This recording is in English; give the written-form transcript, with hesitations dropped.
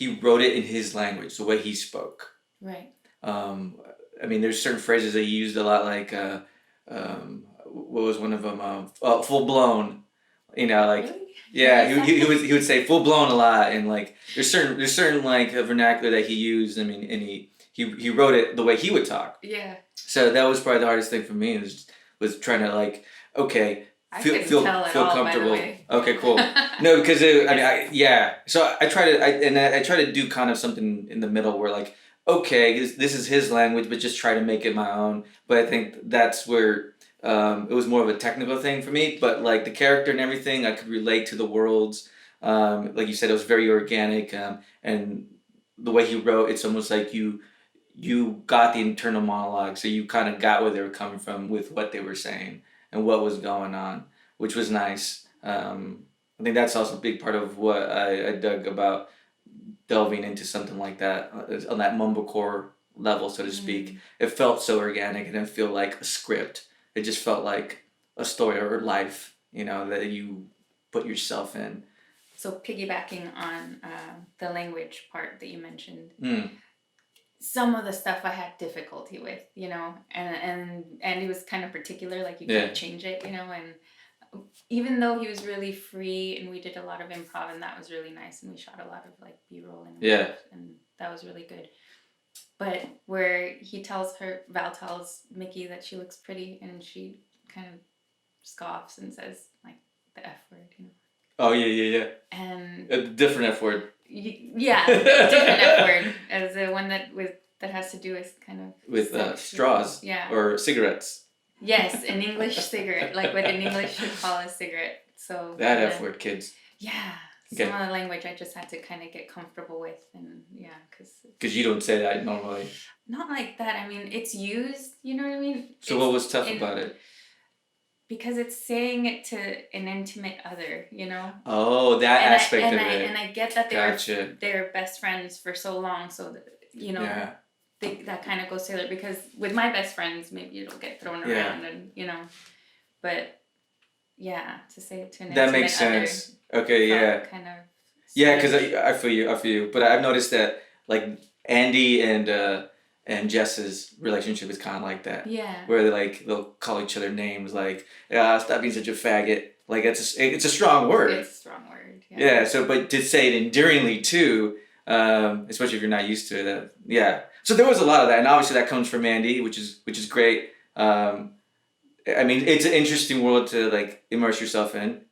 he wrote it in his language, the way he spoke. Right. I mean, there's certain phrases that he used a lot, like what was one of them? Full blown. You know, like Really? yeah, Is that he would say full blown a lot, and like there's certain like vernacular that he used. I mean, and he wrote it the way he would talk. Yeah. So that was probably the hardest thing for me was trying to like okay I feel couldn't feel tell at feel all, by the comfortable. way. Okay, cool. No, because I mean, yeah. So I try to I try to do kind of something in the middle where like okay, this is his language, but just try to make it my own. But I think that's where it was more of a technical thing for me. But like the character and everything, I could relate to the worlds. Like you said, it was very organic, and the way he wrote, it's almost like you got the internal monologue, so you kind of got where they were coming from with what they were saying and what was going on, which was nice. I think that's also a big part of what I dug about delving into something like that on that mumblecore level, so to speak. It felt so organic. It didn't feel like a script. It just felt like a story or life, you know, that you put yourself in. So piggybacking on the language part that you mentioned, Mm. some of the stuff I had difficulty with, you know, and he was kind of particular, like you Yeah. can't change it, you know, and even though he was really free and we did a lot of improv and that was really nice and we shot a lot of like B-roll and Yeah. and that was really good. But where Val tells Mickey that she looks pretty and she kind of scoffs and says like the F word, you know. Oh yeah. And A different F word. yeah, different F word as the one that has to do with kind of With sexual- straws. Yeah. Or cigarettes. Yes, an English cigarette, like what an English should call a cigarette. So That F word, kids. Yeah, Okay. some of the language I just had to kind of get comfortable with, and yeah, Because you don't say that normally. not like that. I mean, it's used. You know what I mean? So what was tough about it? Because it's saying it to an intimate other, you know. Oh, that aspect of it. And I get that Gotcha. they were best friends for so long, so that, you know. Yeah. That kind of goes together because with my best friends, maybe it'll get thrown around and, you know, but yeah, to say it to an that makes sense. Okay, yeah. Kind of. Yeah, because I feel you. But I've noticed that like Andy and Jess's relationship is kind of like that. Yeah. Where they'll call each other names like, stop being such a faggot. Like it's a strong word. It's a strong word. Yeah. Yeah. So, but to say it endearingly too, especially if you're not used to it, yeah. So there was a lot of that, and obviously that comes from Andy, which is great. I mean, it's an interesting world to like immerse yourself in.